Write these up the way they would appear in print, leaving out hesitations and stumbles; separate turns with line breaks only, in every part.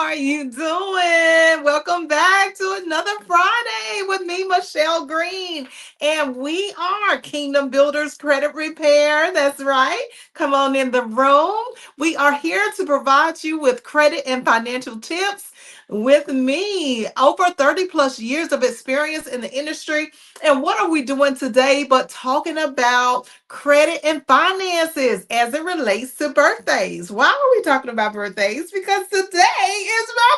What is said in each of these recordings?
are you doing? Welcome back to another Friday with me, Michelle Green. And we are Kingdom Builders Credit Repair. That's right. Come on in the room. We are here to provide you with credit and financial tips. With me, over 30 plus years of experience in the industry. And what are we doing today but talking about credit and finances as it relates to birthdays? Why are we talking about birthdays? Because today is my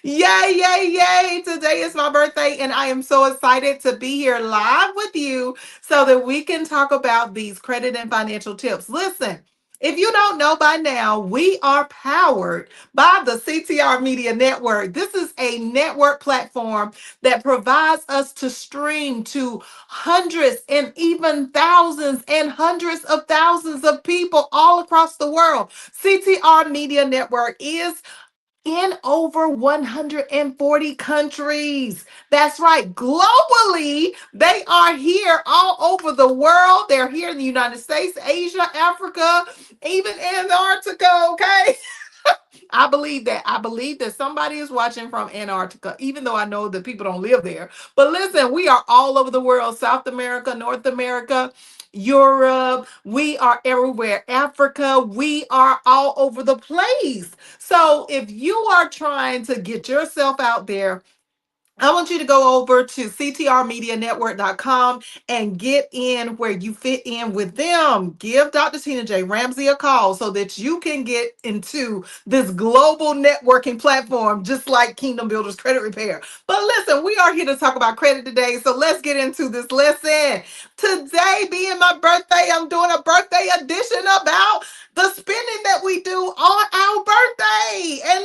Yay, yay, yay. Today is my birthday, and I am so excited to be here live with you so that we can talk about these credit and financial tips. Listen, if you don't know by now, we are powered by the CTR Media Network. This is a network platform that provides us to stream to hundreds and even thousands and hundreds of thousands of people all across the world. CTR Media Network is in over 140 countries. That's right. Globally, they are here all over the world. They're here in the United States, Asia, Africa, even Antarctica. Okay. I believe that. I believe that somebody is watching from Antarctica, even though I know that people don't live there. But listen, we are all over the world: South America, North America, Europe. We are everywhere. Africa. We are all over the place. So if you are trying to get yourself out there, I want you to go over to ctrmedianetwork.com and get in where you fit in with them. Give Dr. Tina J. Ramsey a call so that you can get into this global networking platform, just like Kingdom Builders Credit Repair. But listen, we are here to talk about credit today, so let's get into this lesson. Today, being my birthday, I'm doing a birthday edition about the spending that we do on our birthday. And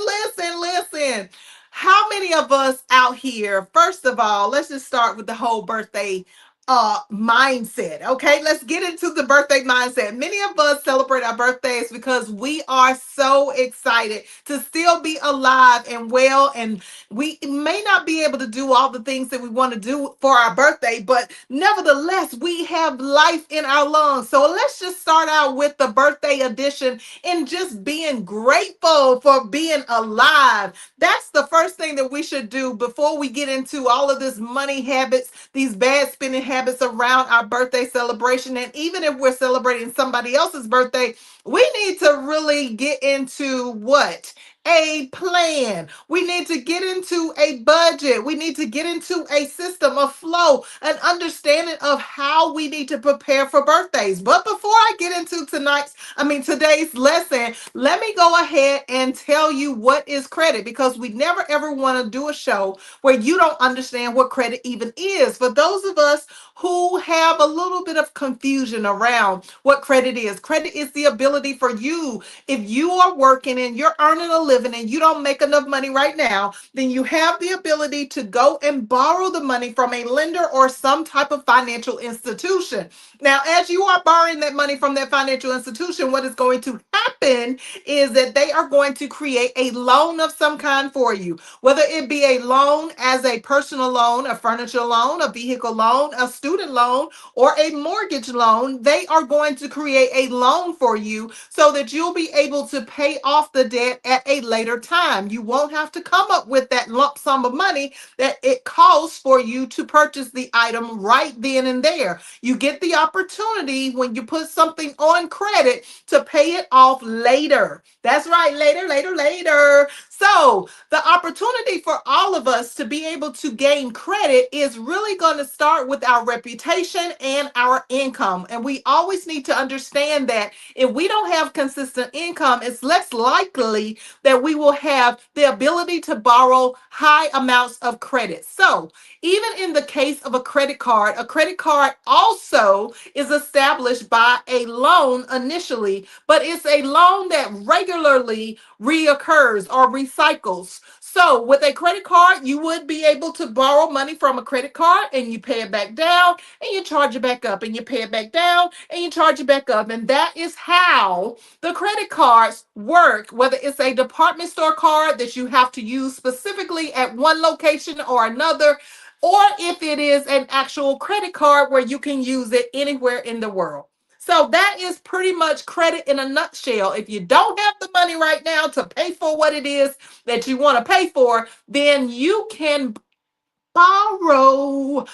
listen. How many of us out here, first of all, let's just start with the whole birthday mindset. Okay, let's get into the birthday mindset. Many of us celebrate our birthdays because we are so excited to still be alive and well, and we may not be able to do all the things that we want to do for our birthday, but nevertheless we have life in our lungs. So let's just start out with the birthday edition and just being grateful for being alive. That's the first thing that we should do before we get into all of this money habits, these bad spending habits around our birthday celebration. And even if we're celebrating somebody else's birthday, we need to really get into what? A plan. We need to get into a budget. We need to get into a system, a flow, an understanding of how we need to prepare for birthdays. But before I get into today's lesson, let me go ahead and tell you what is credit, because we never ever want to do a show where you don't understand what credit even is. For those of us who have a little bit of confusion around what credit is the ability for you, if you are working and you're earning a living and you don't make enough money right now, then you have the ability to go and borrow the money from a lender or some type of financial institution. Now, as you are borrowing that money from that financial institution, what is going to happen is that they are going to create a loan of some kind for you, whether it be a loan as a personal loan, a furniture loan, a vehicle loan, a student loan, or a mortgage loan. They are going to create a loan for you so that you'll be able to pay off the debt at a later time. You won't have to come up with that lump sum of money that it costs for you to purchase the item right then and there. You get the opportunity when you put something on credit to pay it off later. That's right, later. So, the opportunity for all of us to be able to gain credit is really going to start with our reputation and our income. And we always need to understand that if we don't have consistent income, it's less likely that we will have the ability to borrow high amounts of credit. So, even in the case of a credit card also is established by a loan initially, but it's a loan that regularly reoccurs or recycles. So with a credit card, you would be able to borrow money from a credit card and you pay it back down and you charge it back up and you pay it back down and you charge it back up. And that is how the credit cards work, whether it's a department store card that you have to use specifically at one location or another, or if it is an actual credit card where you can use it anywhere in the world. So that is pretty much credit in a nutshell. If you don't have the money right now to pay for what it is that you want to pay for, then you can borrow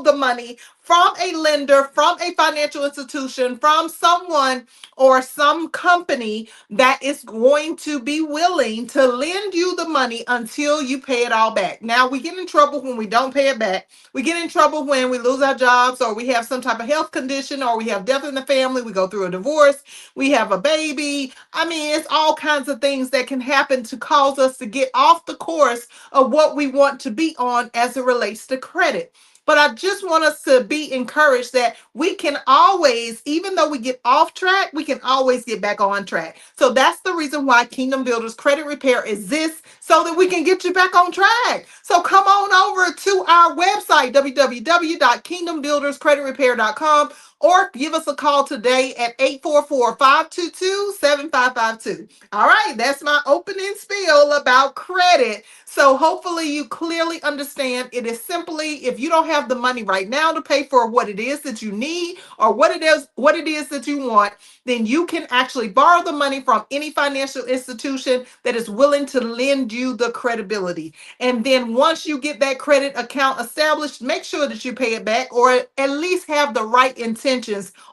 the money from a lender, from a financial institution, from someone or some company that is going to be willing to lend you the money until you pay it all back. Now, we get in trouble when we don't pay it back. We get in trouble when we lose our jobs, or we have some type of health condition, or we have death in the family, we go through a divorce, we have a baby. I mean, it's all kinds of things that can happen to cause us to get off the course of what we want to be on as it relates to credit. But I just want us to be encouraged that we can always, even though we get off track, we can always get back on track. So that's the reason why Kingdom Builders Credit Repair exists, so that we can get you back on track. So come on over to our website, www.kingdombuilderscreditrepair.com, or give us a call today at 844-522-7552. All right, that's my opening spiel about credit. So hopefully you clearly understand it is simply, if you don't have the money right now to pay for what it is that you need, or what it is that you want, then you can actually borrow the money from any financial institution that is willing to lend you the credibility. And then once you get that credit account established, make sure that you pay it back, or at least have the right intentions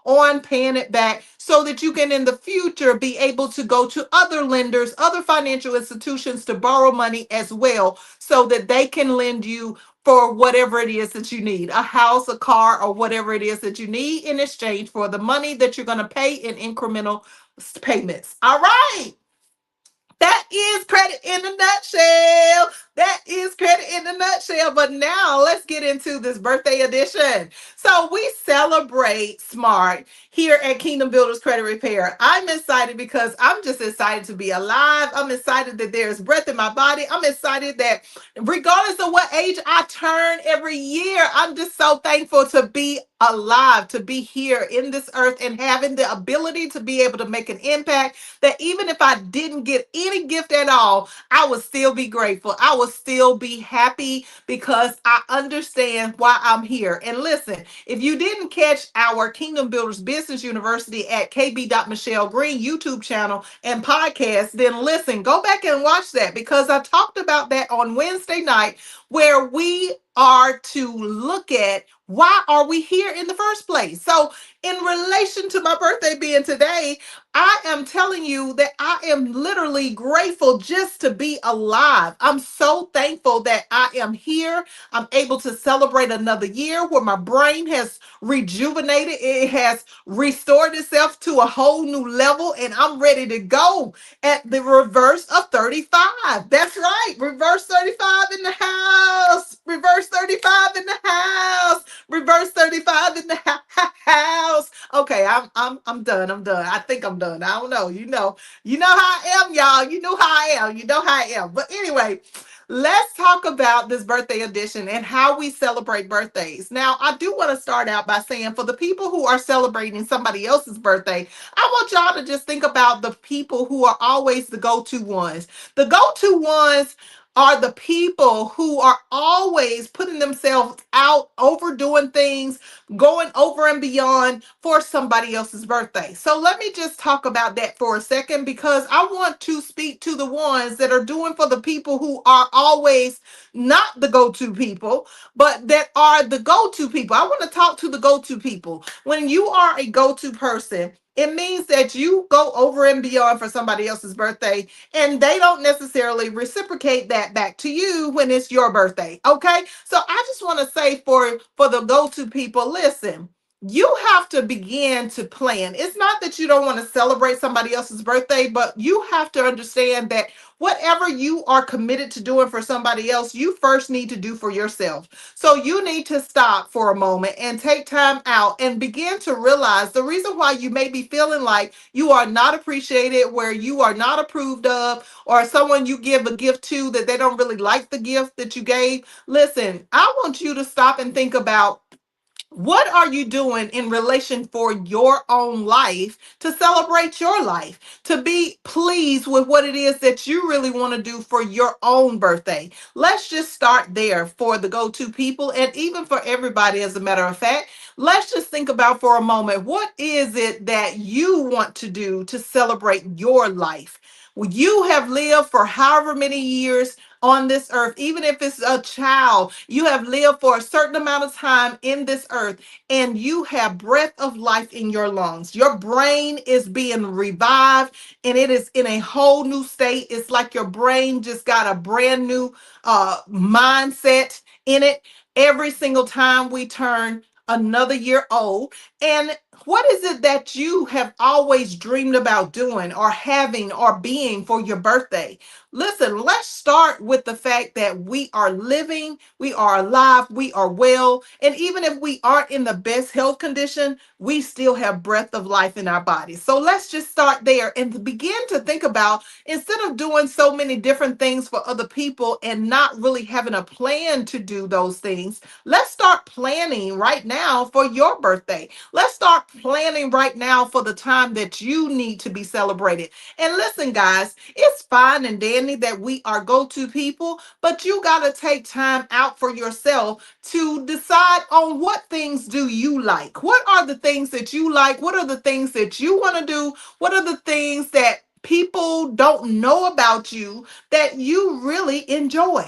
on paying it back, so that you can in the future be able to go to other lenders, other financial institutions to borrow money as well, so that they can lend you for whatever it is that you need, a house, a car, or whatever it is that you need in exchange for the money that you're going to pay in incremental payments. All right. That is credit in a nutshell. That is credit in a nutshell. But now let's get into this birthday edition. So we celebrate smart here at Kingdom Builders Credit Repair. I'm excited because I'm just excited to be alive. I'm excited that there's breath in my body. I'm excited that regardless of what age I turn every year, I'm just so thankful to be alive, to be here in this earth and having the ability to be able to make an impact, that even if I didn't get any gift at all, I would still be grateful. I would still be happy because I understand why I'm here. And listen, if you didn't catch our Kingdom Builders Business University at KB. Michelle Green YouTube channel and podcast, then listen, go back and watch that, because I talked about that on Wednesday night, where we are to look at why are we here in the first place. So in relation to my birthday being today, I am telling you that I am literally grateful just to be alive. I'm so thankful that I am here. I'm able to celebrate another year where my brain has rejuvenated. It has restored itself to a whole new level, and I'm ready to go at the reverse of 35. That's right. Reverse 35 in the house. Reverse 35 in the house. Reverse 35 in the house. Okay, I'm done. I'm done. I think I'm done. I don't know. You know how I am, y'all. You know how I am. You know how I am. But anyway, let's talk about this birthday edition and how we celebrate birthdays. Now, I do want to start out by saying, for the people who are celebrating somebody else's birthday, I want y'all to just think about the people who are always the go-to ones. The go-to ones are the people who are always putting themselves out, overdoing things, going over and beyond for somebody else's birthday. So let me just talk about that for a second, because I want to speak to the ones that are doing for the people who are always not the go-to people, but that are the go-to people. I want to talk to the go-to people. When you are a go-to person, it means that you go over and beyond for somebody else's birthday, and they don't necessarily reciprocate that back to you when it's your birthday. Okay. So I just want to say, for the go-to people, listen, you have to begin to plan. It's not that you don't want to celebrate somebody else's birthday, but you have to understand that whatever you are committed to doing for somebody else, you first need to do for yourself. So you need to stop for a moment and take time out and begin to realize the reason why you may be feeling like you are not appreciated, where you are not approved of, or someone you give a gift to that they don't really like the gift that you gave. Listen, I want you to stop and think about, what are you doing in relation for your own life to celebrate your life, to be pleased with what it is that you really want to do for your own birthday? Let's just start there for the go-to people, and even for everybody, as a matter of fact. let's just think about for a moment, what is it that you want to do to celebrate your life? Well, you have lived for however many years on this earth, even if it's a child, you have lived for a certain amount of time in this earth, and you have breath of life in your lungs. Your brain is being revived and it is in a whole new state. It's like your brain just got a brand new mindset in it every single time we turn another year old. And what is it that you have always dreamed about doing or having or being for your birthday? Listen, let's start with the fact that we are living, we are alive, we are well. And even if we aren't in the best health condition, we still have breath of life in our bodies. So let's just start there and begin to think about, instead of doing so many different things for other people and not really having a plan to do those things, let's start planning right now for your birthday. Let's start planning right now for the time that you need to be celebrated. And listen, guys, it's fine and dandy that we are go-to people, but you got to take time out for yourself to decide on what things do you like. What are the things that you like? What are the things that you want to do? What are the things that people don't know about you that you really enjoy?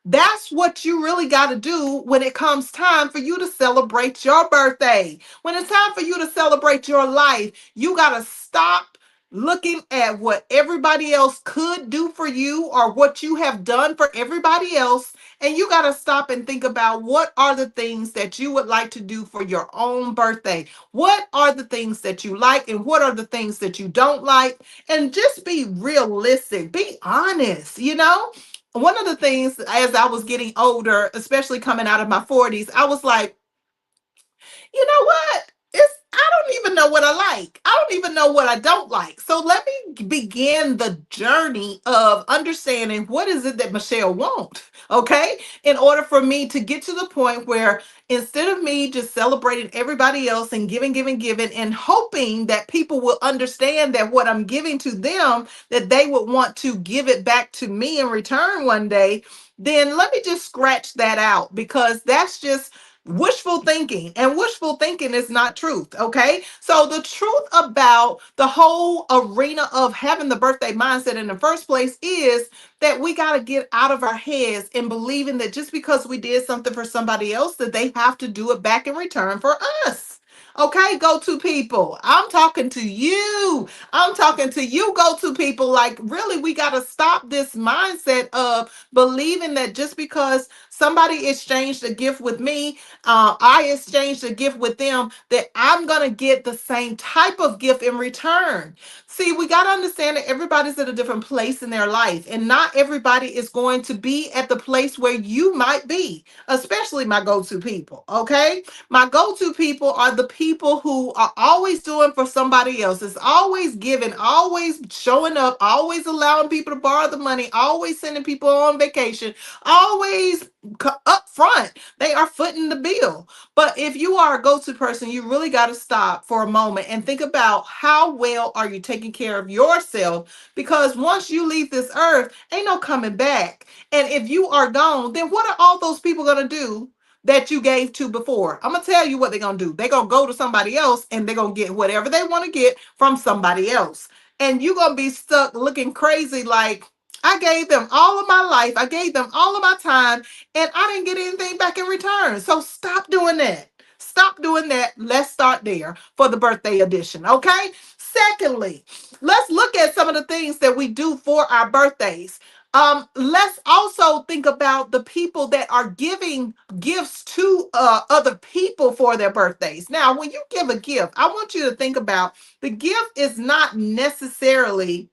That's what you really got to do when it comes time for you to celebrate your birthday. When it's time for you to celebrate your life, you got to stop looking at what everybody else could do for you or what you have done for everybody else. And you got to stop and think about, what are the things that you would like to do for your own birthday? What are the things that you like and what are the things that you don't like? And just be realistic, be honest, one of the things as I was getting older, especially coming out of my 40s, I was like, you know what? I don't even know what I like. I don't even know what I don't like. So let me begin the journey of understanding, what is it that Michelle wants, okay? In order for me to get to the point where, instead of me just celebrating everybody else and giving, and hoping that people will understand that what I'm giving to them, that they would want to give it back to me in return one day, then let me just scratch that out, because that's just wishful thinking, and wishful thinking is not truth. Okay, so the truth about the whole arena of having the birthday mindset in the first place is that we got to get out of our heads and believing that just because we did something for somebody else, that they have to do it back in return for us. Okay, go to people. I'm talking to you. I'm talking to you, go to people. Like, really, we got to stop this mindset of believing that just because somebody exchanged a gift with me, I exchanged a gift with them, that I'm going to get the same type of gift in return. See, we got to understand that everybody's at a different place in their life, and not everybody is going to be at the place where you might be, especially my go to people. Okay. My go to people are the people who are always doing for somebody else. It's always giving, always showing up, always allowing people to borrow the money, always sending people on vacation, always up front. They are footing the bill. But if you are a go-to person, you really got to stop for a moment and think about, how well are you taking care of yourself? Because once you leave this earth, ain't no coming back. And if you are gone, then what are all those people going to do that you gave to before? I'm going to tell you what they're going to do. They're going to go to somebody else and they're going to get whatever they want to get from somebody else. And you're going to be stuck looking crazy like, I gave them all of my life. I gave them all of my time, and I didn't get anything back in return. So stop doing that. Stop doing that. Let's start there for the birthday edition. Okay. Secondly, let's look at some of the things that we do for our birthdays. Let's also think about the people that are giving gifts to other people for their birthdays. Now, when you give a gift, I want you to think about, the gift is not necessarily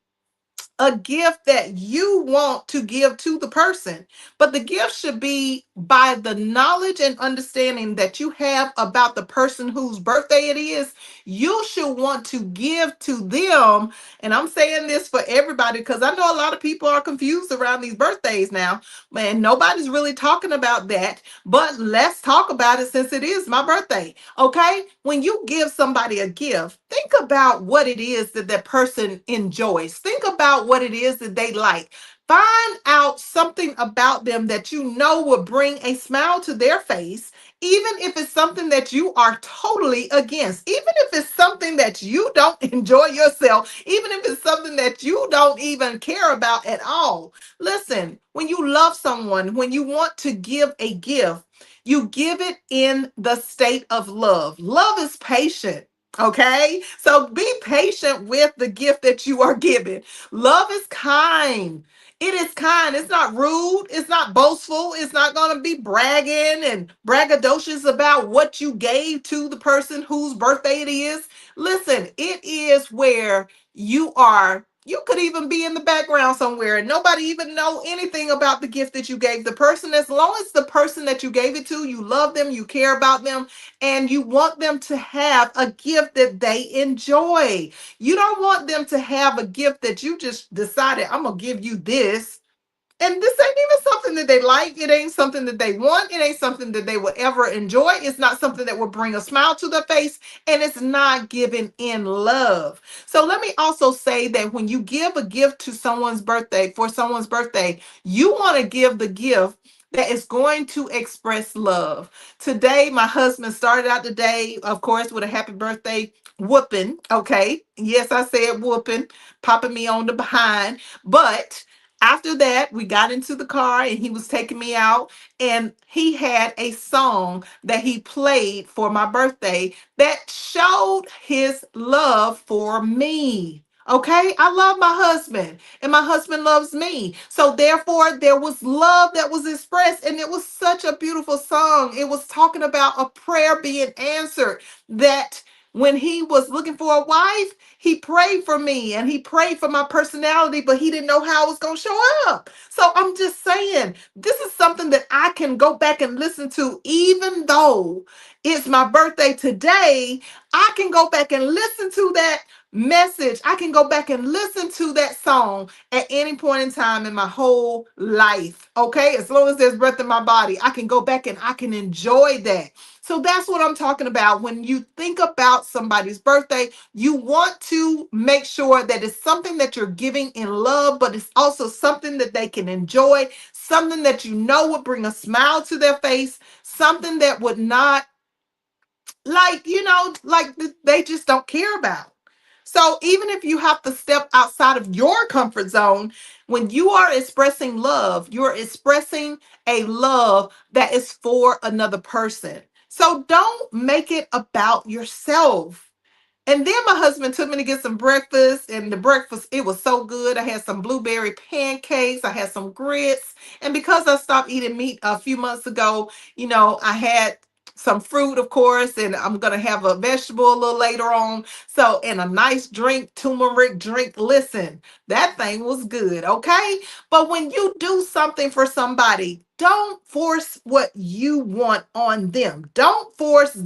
a gift that you want to give to the person, but the gift should be by the knowledge and understanding that you have about the person whose birthday it is. You should want to give to them. And I'm saying this for everybody because I know a lot of people are confused around these birthdays now. Man, nobody's really talking about that, but let's talk about it since it is my birthday. Okay, when you give somebody a gift, think about what it is that that person enjoys. Think about what it is that they like. Find out something about them that you know will bring a smile to their face, even if it's something that you are totally against, even if it's something that you don't enjoy yourself, even if it's something that you don't even care about at all. Listen, when you love someone, when you want to give a gift, you give it in the state of love. Love is patient. Okay, so be patient with the gift that you are giving. Love is kind. It is kind. It's not rude. It's not boastful. It's not going to be bragging and braggadocious about what you gave to the person whose birthday it is. Listen, it is where you are. You could even be in the background somewhere and nobody even know anything about the gift that you gave the person. As long as the person that you gave it to, you love them, you care about them, and you want them to have a gift that they enjoy. You don't want them to have a gift that you just decided, I'm going to give you this. And this ain't even something that they like. It ain't something that they want. It ain't something that they will ever enjoy. It's not something that will bring a smile to their face. And it's not given in love. So let me also say that when you give a gift to someone's birthday, for someone's birthday, you want to give the gift that is going to express love. Today, my husband started out the day, of course, with a happy birthday whooping. Okay. Yes, I said whooping, popping me on the behind. But after that, we got into the car and he was taking me out, and he had a song that he played for my birthday that showed his love for me. Okay, I love my husband and my husband loves me. So, therefore, there was love that was expressed, and it was such a beautiful song. It was talking about a prayer being answered, that when he was looking for a wife, he prayed for me and he prayed for my personality, but he didn't know how I was going to show up. So I'm just saying, this is something that I can go back and listen to, even though it's my birthday today. I can go back and listen to that message. I can go back and listen to that song at any point in time in my whole life. Okay. As long as there's breath in my body, I can go back and I can enjoy that. So that's what I'm talking about. When you think about somebody's birthday, you want to make sure that it's something that you're giving in love, but it's also something that they can enjoy, something that you know would bring a smile to their face, something that would not, like, they just don't care about. So even if you have to step outside of your comfort zone, when you are expressing love, you're expressing a love that is for another person. So don't make it about yourself. And then my husband took me to get some breakfast, and the breakfast, it was so good. I had some blueberry pancakes, I had some grits. And because I stopped eating meat a few months ago, I had some fruit, of course, and I'm going to have a vegetable a little later on. So, and a nice drink, turmeric drink. Listen, that thing was good, okay? But when you do something for somebody, don't force what you want on them. Don't force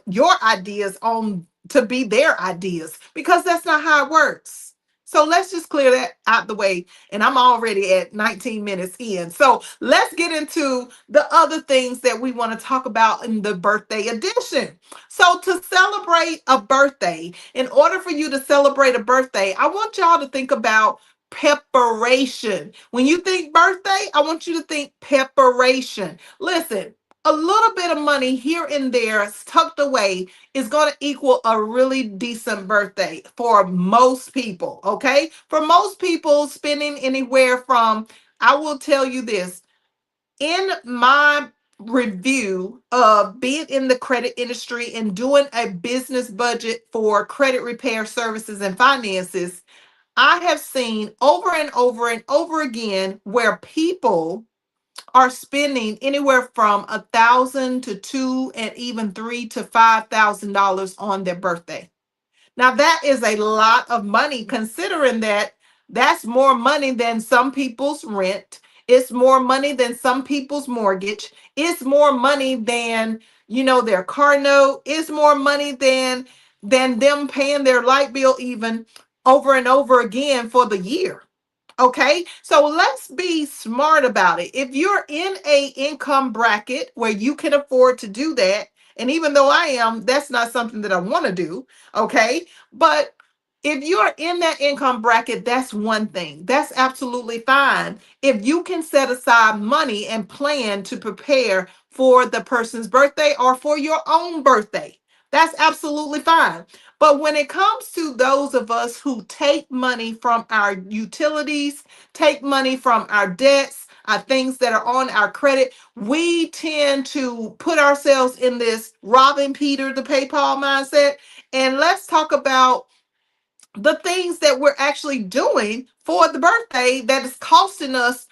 your ideas on to be their ideas, because that's not how it works. So let's just clear that out the way. And I'm already at 19 minutes in. So let's get into the other things that we want to talk about in the birthday edition. So, to celebrate a birthday, in order for you to celebrate a birthday, I want y'all to think about preparation. When you think birthday, I want you to think preparation. Listen, a little bit of money here and there tucked away is going to equal a really decent birthday for most people. Okay. For most people, spending anywhere from, I will tell you this, in my review of being in the credit industry and doing a business budget for credit repair services and finances, I have seen over and over and over again where people are spending anywhere from 1,000 to two and even $3,000 to $5,000 on their birthday. Now that is a lot of money, considering that that's more money than some people's rent. It's more money than some people's mortgage. It's more money than, their car note. It's more money than them paying their light bill even over and over again for the year. Okay, so let's be smart about it. If you're in a income bracket where you can afford to do that, And even though I am, that's not something that I want to do. Okay. But if you're in that income bracket, that's one thing. That's absolutely fine. If you can set aside money and plan to prepare for the person's birthday or for your own birthday, that's absolutely fine. But when it comes to those of us who take money from our utilities, take money from our debts, things that are on our credit, we tend to put ourselves in this robbing Peter to pay Paul mindset. And let's talk about the things that we're actually doing for the birthday that is costing us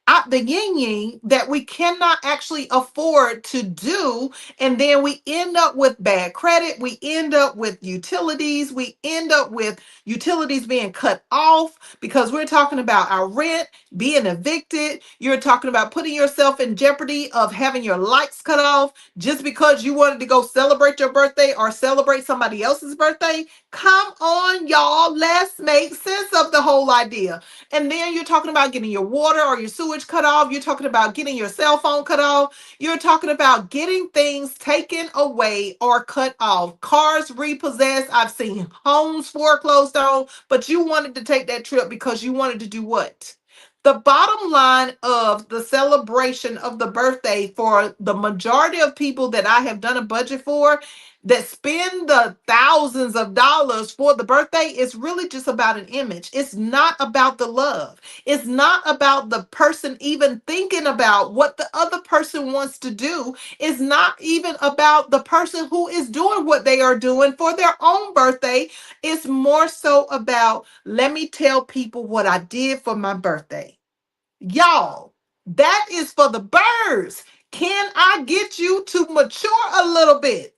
out the yin yang that we cannot actually afford to do. And then we end up with bad credit. We end up with utilities. We end up with utilities being cut off because we're talking about our rent, being evicted. You're talking about putting yourself in jeopardy of having your lights cut off just because you wanted to go celebrate your birthday or celebrate somebody else's birthday. Come on, y'all. Let's make sense of the whole idea. And then you're talking about getting your water or your sewage cut off. You're talking about getting your cell phone cut off. You're talking about getting things taken away or cut off. Cars repossessed. I've seen homes foreclosed on, but you wanted to take that trip because you wanted to do what? The bottom line of the celebration of the birthday for the majority of people that I have done a budget for that spend the thousands of dollars for the birthday is really just about an image. It's not about the love. It's not about the person even thinking about what the other person wants to do. It's not even about the person who is doing what they are doing for their own birthday. It's more so about, let me tell people what I did for my birthday. Y'all, that is for the birds. Can I get you to mature a little bit?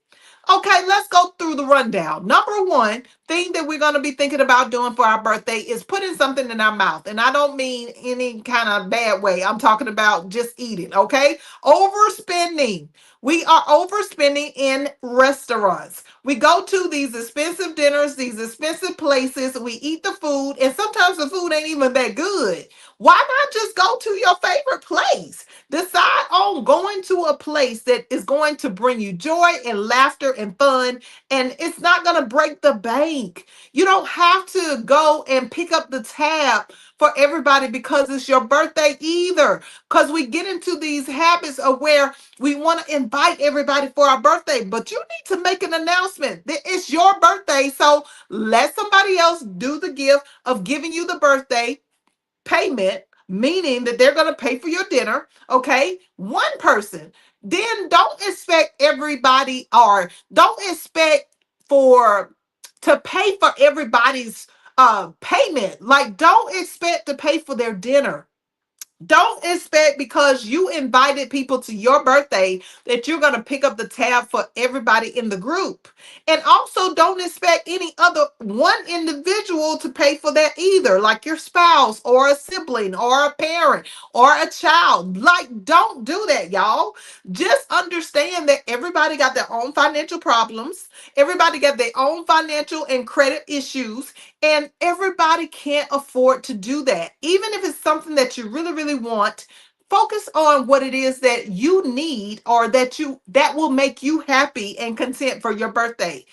Okay, let's go through the rundown. Number one thing that we're going to be thinking about doing for our birthday is putting something in our mouth. And I don't mean any kind of bad way. I'm talking about just eating, okay? Overspending. We are overspending in restaurants. We go to these expensive dinners, these expensive places. We eat the food, and sometimes the food ain't even that good. Why not just go to your favorite place? Decide on going to a place that is going to bring you joy and laughter and fun, and it's not going to break the bank. You don't have to go and pick up the tab for everybody because it's your birthday either. Because we get into these habits of where we want to invite everybody for our birthday, but you need to make an announcement that it's your birthday. So let somebody else do the gift of giving you the birthday payment, meaning that they're going to pay for your dinner. Okay, one person. Then don't expect everybody, or don't expect for to pay for everybody's payment. Like, don't expect to pay for their dinner. Don't expect because you invited people to your birthday that you're going to pick up the tab for everybody in the group. And also don't expect any other one individual to pay for that either, like your spouse or a sibling or a parent or a child. Like, don't do that, y'all. Just understand that everybody got their own financial problems. Everybody got their own financial and credit issues. And everybody can't afford to do that. Even if it's something that you really, really want, focus on what it is that you need or that will make you happy and content for your birthday.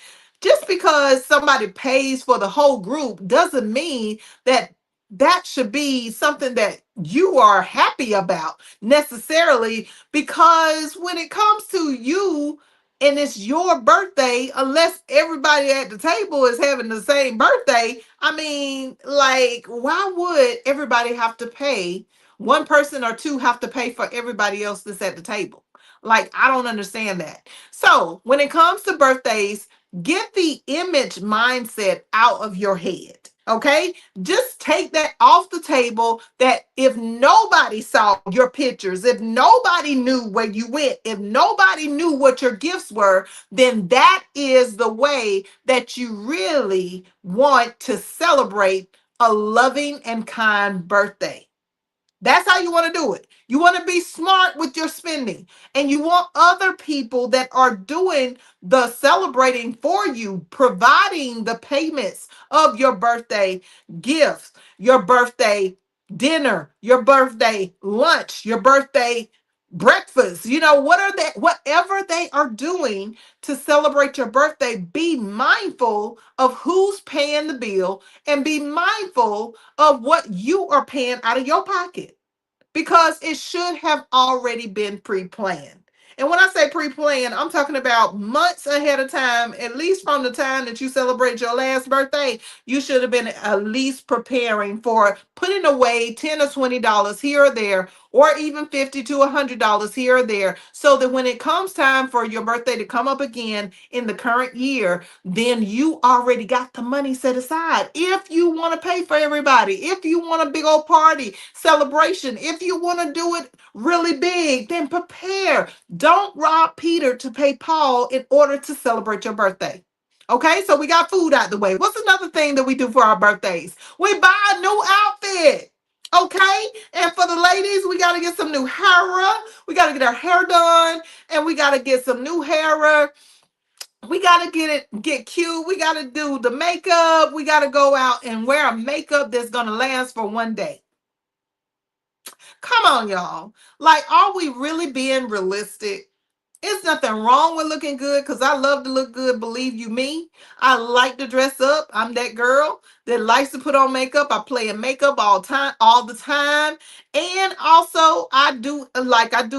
Just because somebody pays for the whole group doesn't mean that that should be something that you are happy about necessarily, because when it comes to you and it's your birthday, unless everybody at the table is having the same birthday, I mean, like, why would everybody have to pay? One person or two have to pay for everybody else that's at the table. Like, I don't understand that. So, when it comes to birthdays, get the image mindset out of your head. Okay, just take that off the table. That if nobody saw your pictures, if nobody knew where you went, if nobody knew what your gifts were, then that is the way that you really want to celebrate a loving and kind birthday. That's how you want to do it. You want to be smart with your spending, and you want other people that are doing the celebrating for you, providing the payments of your birthday gifts, your birthday dinner, your birthday lunch, your birthday breakfast. Whatever they are doing to celebrate your birthday, be mindful of who's paying the bill and be mindful of what you are paying out of your pocket, because it should have already been pre-planned. And when I say pre-planned, I'm talking about months ahead of time. At least from the time that you celebrate your last birthday, you should have been at least preparing for putting away $10 or $20 here or there, or even $50 to $100 here or there, so that when it comes time for your birthday to come up again in the current year, then you already got the money set aside. If you want to pay for everybody, if you want a big old party celebration, if you want to do it really big, then prepare. Don't rob Peter to pay Paul in order to celebrate your birthday. Okay, so we got food out the way. What's another thing that we do for our birthdays? We buy a new outfit. Okay, and for the ladies, we got to get some new hair. We got to get our hair done, and we got to get some new hair. We got to get cute. We got to do the makeup. We got to go out and wear a makeup that's going to last for one day. Come on, y'all. Like, are we really being realistic? It's nothing wrong with looking good, because I love to look good, believe you me. I like to dress up. I'm that girl that likes to put on makeup. I play in makeup all the time. And also I do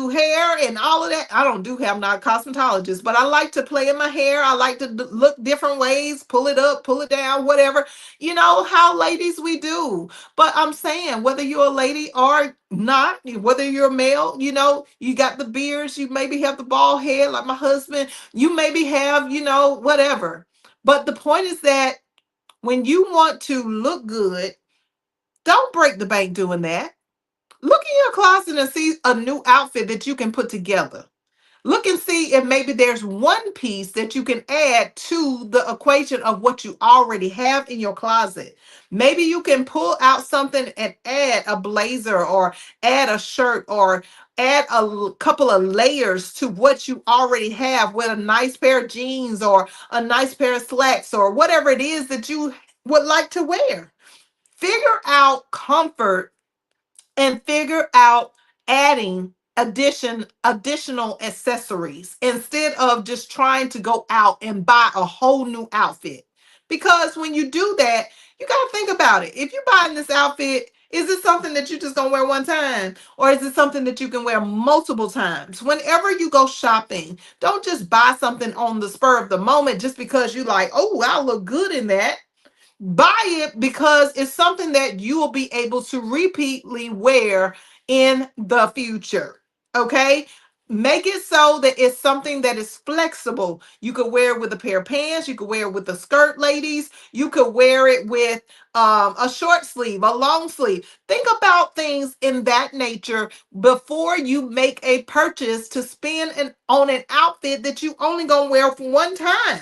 hair and all of that. I don't do hair, I'm not a cosmetologist, but I like to play in my hair. I like to look different ways, pull it up, pull it down, whatever. You know how ladies we do. But I'm saying, whether you're a lady or not, whether you're a male, you got the beards, you maybe have the bald head like my husband, you maybe have, whatever. But the point is that when you want to look good, don't break the bank doing that. Look in your closet and see a new outfit that you can put together. Look and see if maybe there's one piece that you can add to the equation of what you already have in your closet. Maybe you can pull out something and add a blazer, or add a shirt, or add couple of layers to what you already have, with a nice pair of jeans or a nice pair of slacks or whatever it is that you would like to wear. Figure out comfort and figure out adding additional accessories, instead of just trying to go out and buy a whole new outfit. Because when you do that, you got to think about it. If you're buying this outfit, is it something that you just gonna wear one time, or is it something that you can wear multiple times? Whenever you go shopping, don't just buy something on the spur of the moment just because you like, oh, I'll look good in that. Buy it because it's something that you will be able to repeatedly wear in the future. Okay? Make it so that it's something that is flexible. You could wear it with a pair of pants. You could wear it with a skirt, ladies. You could wear it with a short sleeve, a long sleeve. Think about things in that nature before you make a purchase to spend on an outfit that you only gonna wear for one time.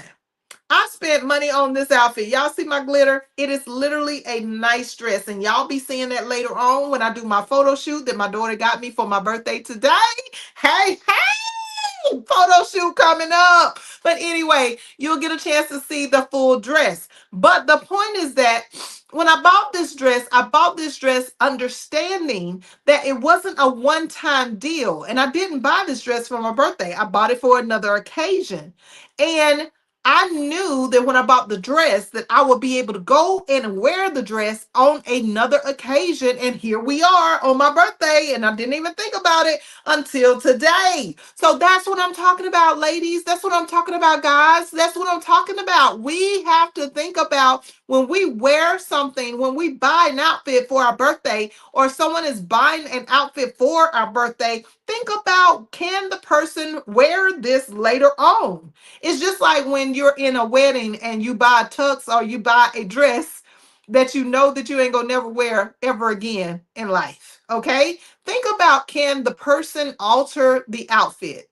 I spent money on this outfit. Y'all see my glitter? It is literally a nice dress. And y'all be seeing that later on when I do my photo shoot that my daughter got me for my birthday today. Hey, hey, photo shoot coming up. But anyway, you'll get a chance to see the full dress. But the point is that when I bought this dress understanding that it wasn't a one-time deal. And I didn't buy this dress for my birthday. I bought it for another occasion. And I knew that when I bought the dress that I would be able to go and wear the dress on another occasion. And here we are on my birthday, and I didn't even think about it until today. So that's what I'm talking about, ladies. That's what I'm talking about, guys. That's what I'm talking about. We have to think about when we wear something, when we buy an outfit for our birthday, or someone is buying an outfit for our birthday, think about, can the person wear this later on? It's just like when you're in a wedding and you buy a tux or you buy a dress that you know that you ain't gonna never wear ever again in life. Okay? Think about, can the person alter the outfit?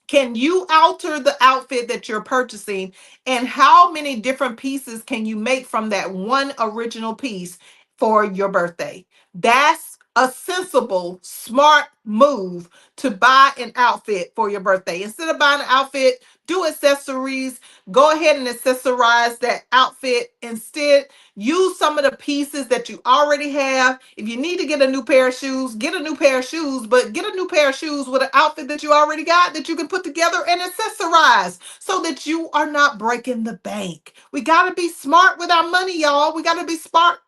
Can you alter the outfit that you're purchasing? And how many different pieces can you make from that one original piece for your birthday? That's a sensible, smart move to buy an outfit for your birthday. Instead of buying an outfit do accessories. Go ahead and accessorize that outfit. Instead, use some of the pieces that you already have. If you need to get a new pair of shoes, get a new pair of shoes, but get a new pair of shoes with an outfit that you already got that you can put together and accessorize so that you are not breaking the bank. We got to be smart with our money, y'all. We got to be smart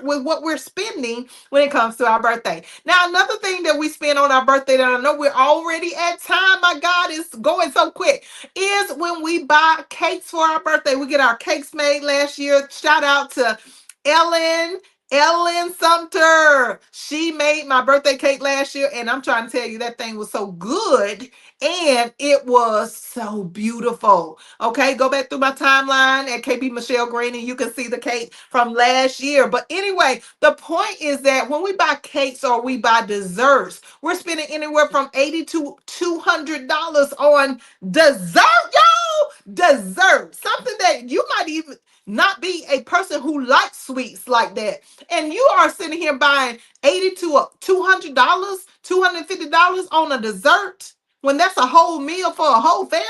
with what we're spending when it comes to our birthday. Now, another thing that we spend on our birthday that I know we're already at time, my God, it's going so quick, is when we buy cakes for our birthday. We get our cakes made last year. Shout out to Ellen. Ellen Sumter. She made my birthday cake last year, and I'm trying to tell you that thing was so good and it was so beautiful. Okay, go back through my timeline at KB Michelle Green and you can see the cake from last year. But anyway, the point is that when we buy cakes or we buy desserts, we're spending anywhere from $80 to $200 on dessert, y'all. Dessert, something that you might even not be a person who likes sweets like that. And you are sitting here buying $80 to $200, $250 on a dessert when that's a whole meal for a whole family.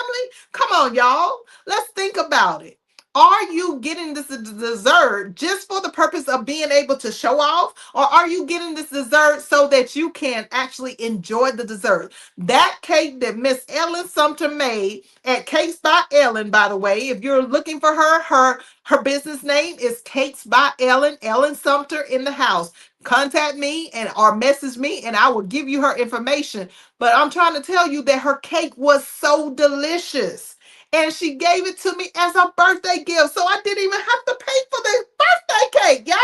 Come on, y'all. Let's think about it. Are you getting this dessert just for the purpose of being able to show off? Or are you getting this dessert so that you can actually enjoy the dessert? That cake that Miss Ellen Sumter made at Cakes by Ellen, by the way, if you're looking for her business name is Cakes by Ellen, Ellen Sumter in the house. Contact me and or message me and I will give you her information. But I'm trying to tell you that her cake was so delicious. And she gave it to me as a birthday gift. So I didn't even have to pay for the birthday cake, y'all.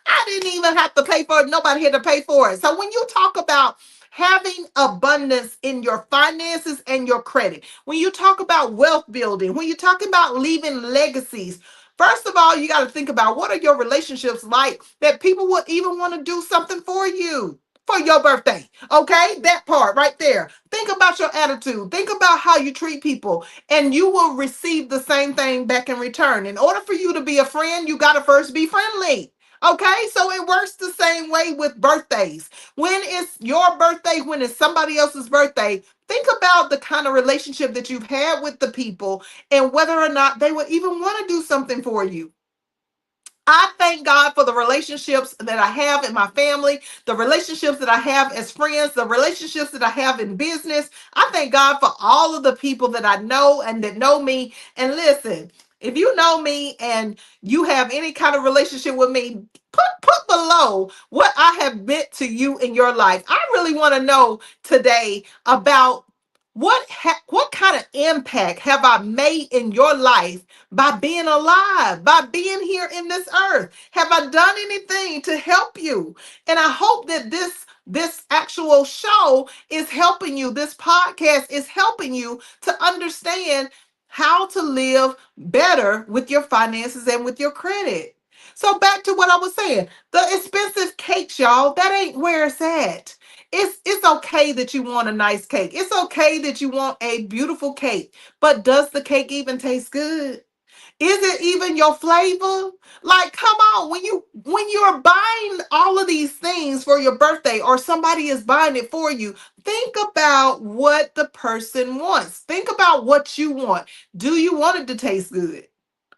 I didn't even have to pay for it. Nobody had to pay for it. So when you talk about having abundance in your finances and your credit, when you talk about wealth building, when you talk about leaving legacies, first of all, you got to think about what are your relationships like that people would even want to do something for you for your birthday. Okay, that part right there. Think about your attitude. Think about how you treat people, and you will receive the same thing back in return. In order for you to be a friend, you got to first be friendly. Okay, so it works the same way with birthdays. When it's your birthday, when it's somebody else's birthday, think about the kind of relationship that you've had with the people and whether or not they would even want to do something for you. I thank God for the relationships that I have in my family, the relationships that I have as friends, the relationships that I have in business. I thank God for all of the people that I know and that know me. And listen, if you know me and you have any kind of relationship with me, put below what I have meant to you in your life. I really want to know today about what kind of impact have I made in your life by being alive, by being here in this earth? Have I done anything to help you? And I hope that this actual show is helping you. This podcast is helping you to understand how to live better with your finances and with your credit. So back to what I was saying, the expensive cakes, y'all, that ain't where it's at. It's okay that you want a nice cake. It's okay that you want a beautiful cake. But does the cake even taste good? Is it even your flavor? Like, come on, when you're buying all of these things for your birthday or somebody is buying it for you, think about what the person wants. Think about what you want. Do you want it to taste good?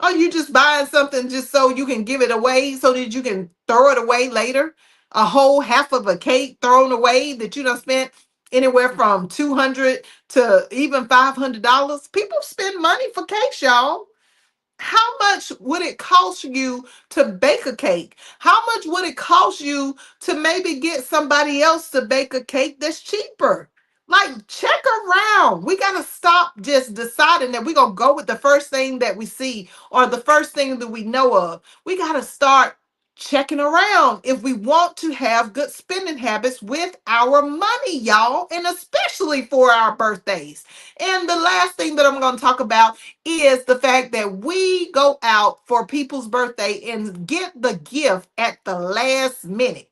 Are you just buying something just so you can give it away so that you can throw it away later? A whole half of a cake thrown away that you done spent anywhere from 200 to even $500. People spend money for cakes, y'all. How much would it cost you to bake a cake? How much would it cost you to maybe get somebody else to bake a cake that's cheaper? Like, check around. We got to stop just deciding that we're going to go with the first thing that we see or the first thing that we know of. We got to start checking around if we want to have good spending habits with our money, y'all, and especially for our birthdays. And the last thing that I'm going to talk about is the fact that we go out for people's birthday and get the gift at the last minute.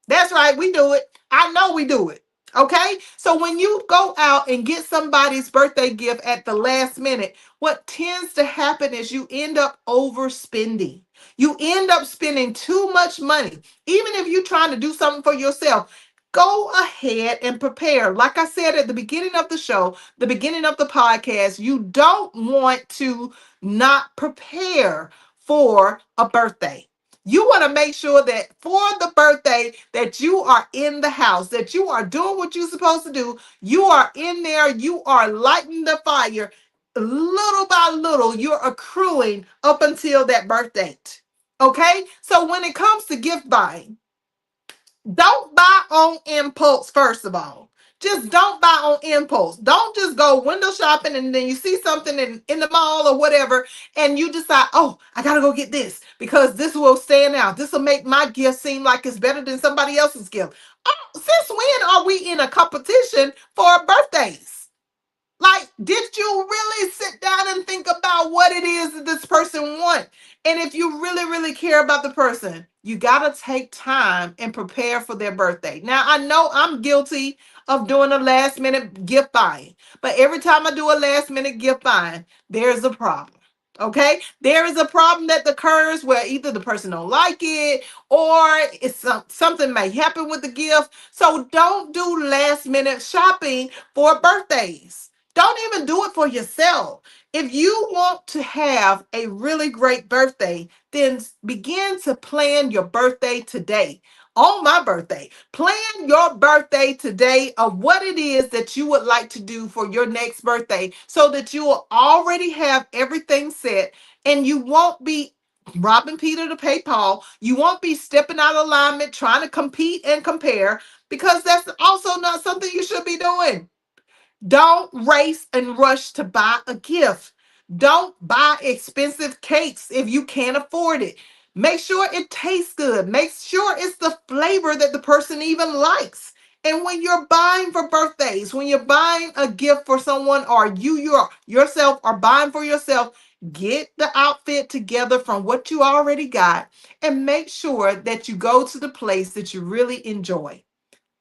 That's right, we do it. I know we do it. Okay? So when you go out and get somebody's birthday gift at the last minute, what tends to happen is you end up overspending. You end up spending too much money. Even if you're trying to do something for yourself, go ahead and prepare. Like I said at the beginning of the show, the beginning of the podcast, you don't want to not prepare for a birthday. You want to make sure that for the birthday that you are in the house, that you are doing what you're supposed to do. You are in there, you are lighting the fire. Little by little, you're accruing up until that birth date. Okay? So when it comes to gift buying, don't buy on impulse, first of all. Just don't buy on impulse. Don't just go window shopping and then you see something in the mall or whatever, and you decide, oh, I gotta go get this because this will stand out. This will make my gift seem like it's better than somebody else's gift. Oh, since when are we in a competition for birthdays? Like, did you really sit down and think about what it is that this person wants? And if you really, really care about the person, you got to take time and prepare for their birthday. Now, I know I'm guilty of doing a last minute gift buying, but every time I do a last minute gift buying, there's a problem. Okay, there is a problem that occurs where either the person don't like it or something may happen with the gift. So don't do last minute shopping for birthdays. Don't even do it for yourself. If you want to have a really great birthday, then begin to plan your birthday today. On my birthday, plan your birthday today of what it is that you would like to do for your next birthday so that you will already have everything set and you won't be robbing Peter to pay Paul. You won't be stepping out of alignment trying to compete and compare because that's also not something you should be doing. Don't race and rush to buy a gift. Don't buy expensive cakes if you can't afford it. Make sure it tastes good. Make sure it's the flavor that the person even likes. And when you're buying for birthdays, when you're buying a gift for someone or yourself are buying for yourself, get the outfit together from what you already got and make sure that you go to the place that you really enjoy.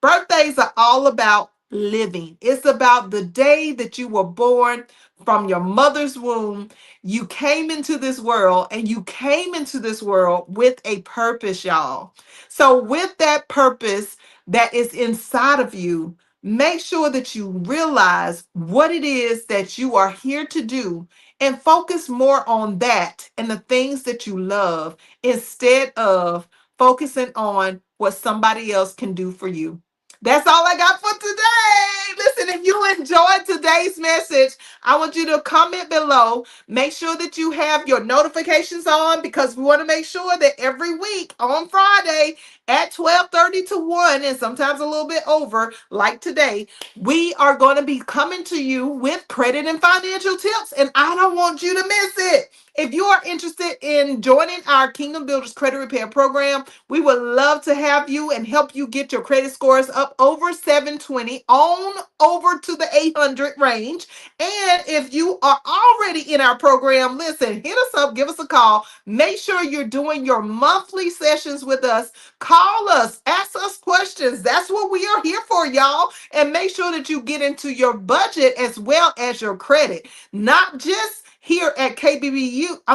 Birthdays are all about living. It's about the day that you were born from your mother's womb. You came into this world and you came into this world with a purpose, y'all. So, with that purpose that is inside of you, make sure that you realize what it is that you are here to do and focus more on that and the things that you love instead of focusing on what somebody else can do for you. That's all I got for today. Listen, if you enjoyed today's message, I want you to comment below. Make sure that you have your notifications on because we want to make sure that every week on Friday at 12:30 to 1 and sometimes a little bit over like today, we are going to be coming to you with credit and financial tips and I don't want you to miss it. If you are interested in joining our Kingdom Builders Credit Repair Program, we would love to have you and help you get your credit scores up over 720 on over to the 800 range. And if you are already in our program, listen, hit us up, give us a call. Make sure you're doing your monthly sessions with us. Call us, ask us questions. That's what we are here for, y'all. And make sure that you get into your budget as well as your credit. Not just here at KBCR,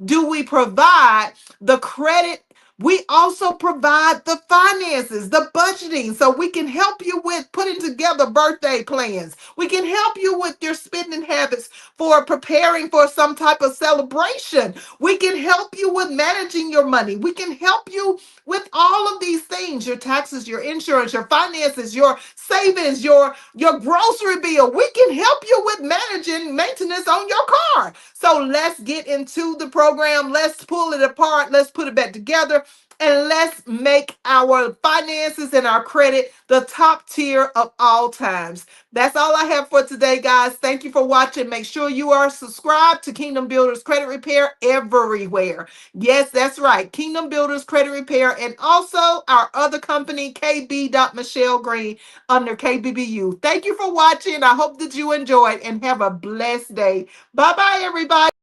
do we provide the credit? We also provide the finances, the budgeting, so we can help you with putting together birthday plans. We can help you with your spending habits for preparing for some type of celebration. We can help you with managing your money. We can help you with all of these things, your taxes, your insurance, your finances, your savings, your grocery bill. We can help you with managing maintenance on your car. So let's get into the program. Let's pull it apart. Let's put it back together. And let's make our finances and our credit the top tier of all times. That's all I have for today, guys. Thank you for watching. Make sure you are subscribed to Kingdom Builders Credit Repair everywhere. Yes, that's right. Kingdom Builders Credit Repair and also our other company, KB. Michelle Green under KBBU. Thank you for watching. I hope that you enjoyed and have a blessed day. Bye-bye, everybody.